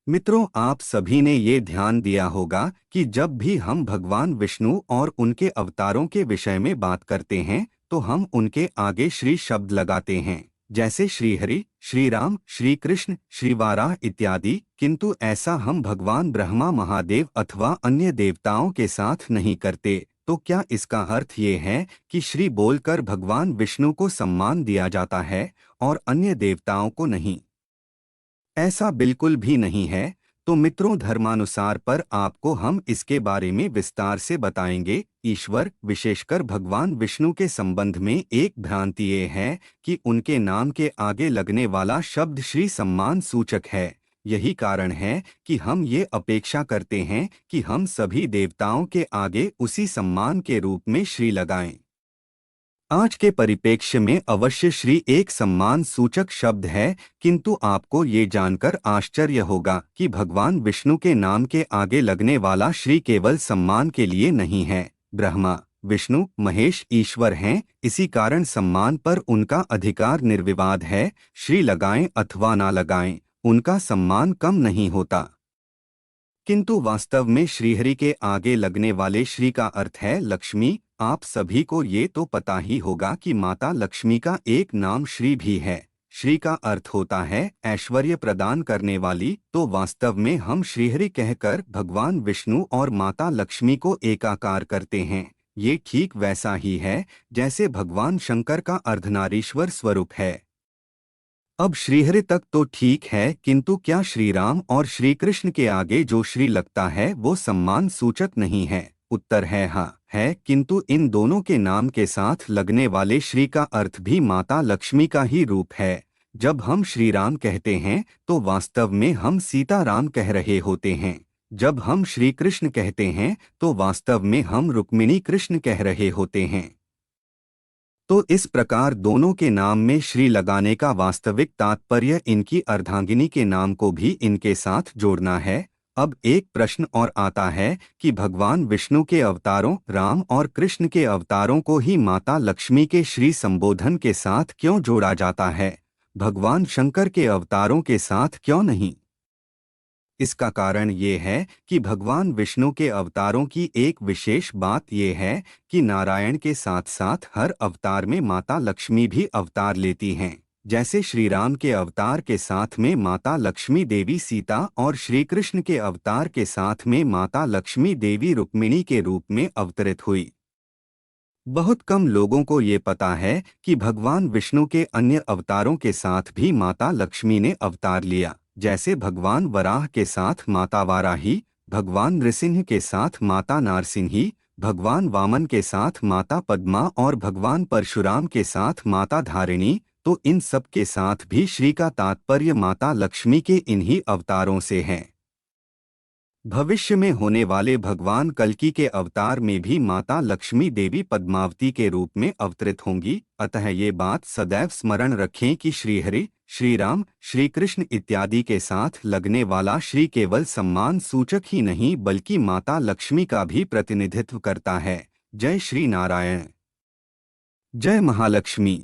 मित्रों, आप सभी ने ये ध्यान दिया होगा कि जब भी हम भगवान विष्णु और उनके अवतारों के विषय में बात करते हैं तो हम उनके आगे श्री शब्द लगाते हैं, जैसे श्री हरि, श्री राम, श्री कृष्ण, श्री वाराह इत्यादि। किंतु ऐसा हम भगवान ब्रह्मा, महादेव अथवा अन्य देवताओं के साथ नहीं करते। तो क्या इसका अर्थ ये है कि श्री बोलकर भगवान विष्णु को सम्मान दिया जाता है और अन्य देवताओं को नहीं? ऐसा बिल्कुल भी नहीं है। तो मित्रों, धर्मानुसार पर आपको हम इसके बारे में विस्तार से बताएंगे। ईश्वर, विशेषकर भगवान विष्णु के संबंध में एक भ्रांति ये है कि उनके नाम के आगे लगने वाला शब्द श्री सम्मान सूचक है। यही कारण है कि हम ये अपेक्षा करते हैं कि हम सभी देवताओं के आगे उसी सम्मान के रूप में श्री लगाएं। आज के परिप्रेक्ष्य में अवश्य श्री एक सम्मान सूचक शब्द है, किंतु आपको ये जानकर आश्चर्य होगा कि भगवान विष्णु के नाम के आगे लगने वाला श्री केवल सम्मान के लिए नहीं है। ब्रह्मा, विष्णु, महेश ईश्वर हैं, इसी कारण सम्मान पर उनका अधिकार निर्विवाद है। श्री लगाएं अथवा ना लगाएं, उनका सम्मान कम नहीं होता। किंतु वास्तव में श्रीहरि के आगे लगने वाले श्री का अर्थ है लक्ष्मी। आप सभी को ये तो पता ही होगा कि माता लक्ष्मी का एक नाम श्री भी है। श्री का अर्थ होता है ऐश्वर्य प्रदान करने वाली। तो वास्तव में हम श्रीहरि कहकर भगवान विष्णु और माता लक्ष्मी को एकाकार करते हैं। ये ठीक वैसा ही है जैसे भगवान शंकर का अर्धनारीश्वर स्वरूप है। अब श्रीहरि तक तो ठीक है, किंतु क्या श्री राम और श्री कृष्ण के आगे जो श्री लगता है वो सम्मान सूचक नहीं है? उत्तर है हाँ है, किंतु इन दोनों के नाम के साथ लगने वाले श्री का अर्थ भी माता लक्ष्मी का ही रूप है। जब हम श्री राम कहते हैं तो वास्तव में हम सीता राम कह रहे होते हैं। जब हम श्री कृष्ण कहते हैं तो वास्तव में हम रुक्मिणी कृष्ण कह रहे होते हैं। तो इस प्रकार दोनों के नाम में श्री लगाने का वास्तविक तात्पर्य इनकी अर्धांगिनी के नाम को भी इनके साथ जोड़ना है। अब एक प्रश्न और आता है कि भगवान विष्णु के अवतारों राम और कृष्ण के अवतारों को ही माता लक्ष्मी के श्री संबोधन के साथ क्यों जोड़ा जाता है, भगवान शंकर के अवतारों के साथ क्यों नहीं? इसका कारण ये है कि भगवान विष्णु के अवतारों की एक विशेष बात ये है कि नारायण के साथ साथ हर अवतार में माता लक्ष्मी भी अवतार लेती हैं। जैसे श्री राम के अवतार के साथ में माता लक्ष्मी देवी सीता और श्री कृष्ण के अवतार के साथ में माता लक्ष्मी देवी रुक्मिणी के रूप में अवतरित हुई। बहुत कम लोगों को ये पता है कि भगवान विष्णु के अन्य अवतारों के साथ भी माता लक्ष्मी ने अवतार लिया। जैसे भगवान वराह के साथ माता वाराही, भगवान नृसिंह के साथ माता नारसिंही, भगवान वामन के साथ माता पद्मा और भगवान परशुराम के साथ माता धारिणी। तो इन सब के साथ भी श्री का तात्पर्य माता लक्ष्मी के इन्हीं अवतारों से है। भविष्य में होने वाले भगवान कल्कि के अवतार में भी माता लक्ष्मी देवी पद्मावती के रूप में अवतरित होंगी। अतः ये बात सदैव स्मरण रखें कि श्रीहरि, श्री राम, श्री कृष्ण इत्यादि के साथ लगने वाला श्री केवल सम्मान सूचक ही नहीं बल्कि माता लक्ष्मी का भी प्रतिनिधित्व करता है। जय श्री नारायण। जय महालक्ष्मी।